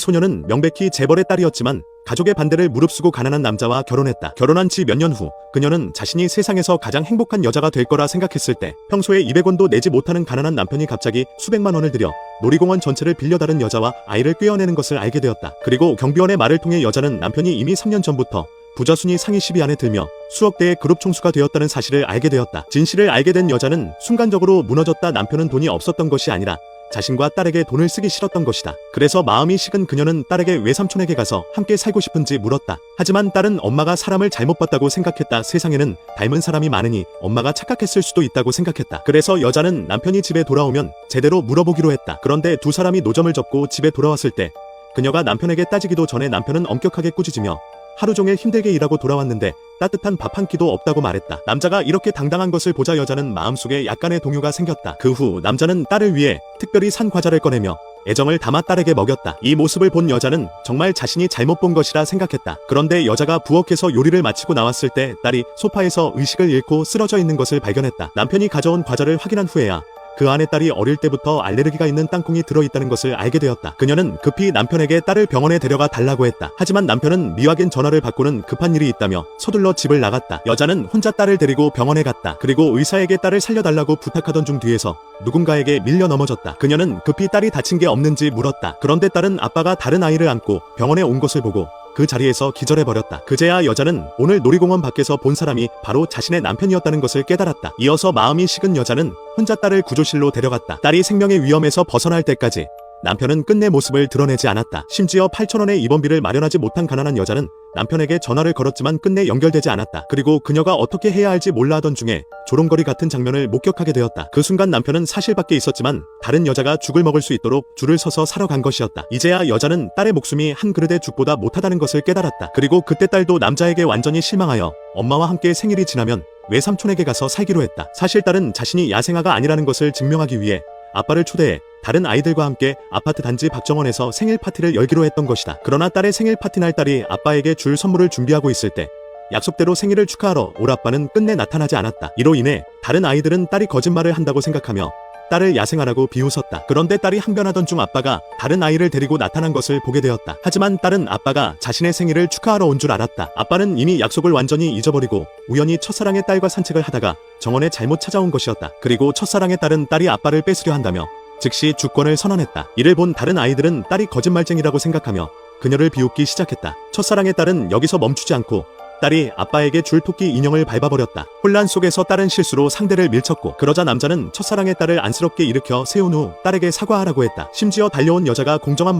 소녀는 명백히 재벌의 딸이었지만 가족의 반대를 무릅쓰고 가난한 남자와 결혼했다. 결혼한 지 몇 년 후 그녀는 자신이 세상에서 가장 행복한 여자가 될 거라 생각했을 때 평소에 200원도 내지 못하는 가난한 남편이 갑자기 수백만 원을 들여 놀이공원 전체를 빌려 다른 여자와 아이를 꿰어내는 것을 알게 되었다. 그리고 경비원의 말을 통해 여자는 남편이 이미 3년 전부터 부자순위 상위 10위 안에 들며 수억 대의 그룹 총수가 되었다는 사실을 알게 되었다. 진실을 알게 된 여자는 순간적으로 무너졌다. 남편은 돈이 없었던 것이 아니라 자신과 딸에게 돈을 쓰기 싫었던 것이다. 그래서 마음이 식은 그녀는 딸에게 외삼촌에게 가서 함께 살고 싶은지 물었다. 하지만 딸은 엄마가 사람을 잘못 봤다고 생각했다. 세상에는 닮은 사람이 많으니 엄마가 착각했을 수도 있다고 생각했다. 그래서 여자는 남편이 집에 돌아오면 제대로 물어보기로 했다. 그런데 두 사람이 노점을 접고 집에 돌아왔을 때 그녀가 남편에게 따지기도 전에 남편은 엄격하게 꾸짖으며 하루 종일 힘들게 일하고 돌아왔는데 따뜻한 밥 한 끼도 없다고 말했다. 남자가 이렇게 당당한 것을 보자 여자는 마음속에 약간의 동요가 생겼다. 그 후 남자는 딸을 위해 특별히 산 과자를 꺼내며 애정을 담아 딸에게 먹였다. 이 모습을 본 여자는 정말 자신이 잘못 본 것이라 생각했다. 그런데 여자가 부엌에서 요리를 마치고 나왔을 때 딸이 소파에서 의식을 잃고 쓰러져 있는 것을 발견했다. 남편이 가져온 과자를 확인한 후에야 그 안에 딸이 어릴 때부터 알레르기가 있는 땅콩이 들어있다는 것을 알게 되었다. 그녀는 급히 남편에게 딸을 병원에 데려가 달라고 했다. 하지만 남편은 미확인 전화를 받고는 급한 일이 있다며 서둘러 집을 나갔다. 여자는 혼자 딸을 데리고 병원에 갔다. 그리고 의사에게 딸을 살려달라고 부탁하던 중 뒤에서 누군가에게 밀려 넘어졌다. 그녀는 급히 딸이 다친 게 없는지 물었다. 그런데 딸은 아빠가 다른 아이를 안고 병원에 온 것을 보고 그 자리에서 기절해버렸다. 그제야 여자는 오늘 놀이공원 밖에서 본 사람이 바로 자신의 남편이었다는 것을 깨달았다. 이어서 마음이 식은 여자는 혼자 딸을 구조실로 데려갔다. 딸이 생명의 위험에서 벗어날 때까지 남편은 끝내 모습을 드러내지 않았다. 심지어 8,000원의 입원비를 마련하지 못한 가난한 여자는 남편에게 전화를 걸었지만 끝내 연결되지 않았다. 그리고 그녀가 어떻게 해야 할지 몰라 하던 중에 조롱거리 같은 장면을 목격하게 되었다. 그 순간 남편은 사실 밖에 있었지만 다른 여자가 죽을 먹을 수 있도록 줄을 서서 사러 간 것이었다. 이제야 여자는 딸의 목숨이 한 그릇의 죽보다 못하다는 것을 깨달았다. 그리고 그때 딸도 남자에게 완전히 실망하여 엄마와 함께 생일이 지나면 외삼촌에게 가서 살기로 했다. 사실 딸은 자신이 야생아가 아니라는 것을 증명하기 위해 아빠를 초대해 다른 아이들과 함께 아파트 단지 박정원에서 생일 파티를 열기로 했던 것이다. 그러나 딸의 생일 파티 날 딸이 아빠에게 줄 선물을 준비하고 있을 때 약속대로 생일을 축하하러 올 아빠는 끝내 나타나지 않았다. 이로 인해 다른 아이들은 딸이 거짓말을 한다고 생각하며 딸을 야생아라고 비웃었다. 그런데 딸이 항변하던 중 아빠가 다른 아이를 데리고 나타난 것을 보게 되었다. 하지만 딸은 아빠가 자신의 생일을 축하하러 온 줄 알았다. 아빠는 이미 약속을 완전히 잊어버리고 우연히 첫사랑의 딸과 산책을 하다가 정원에 잘못 찾아온 것이었다. 그리고 첫사랑의 딸은 딸이 아빠를 뺏으려 한다며 즉시 주권을 선언했다. 이를 본 다른 아이들은 딸이 거짓말쟁이라고 생각하며 그녀를 비웃기 시작했다. 첫사랑의 딸은 여기서 멈추지 않고 딸이 아빠에게 줄 토끼 인형을 밟아버렸다. 혼란 속에서 딸은 실수로 상대를 밀쳤고 그러자 남자는 첫사랑의 딸을 안쓰럽게 일으켜 세운 후 딸에게 사과하라고 했다. 심지어 달려온 여자가 공정한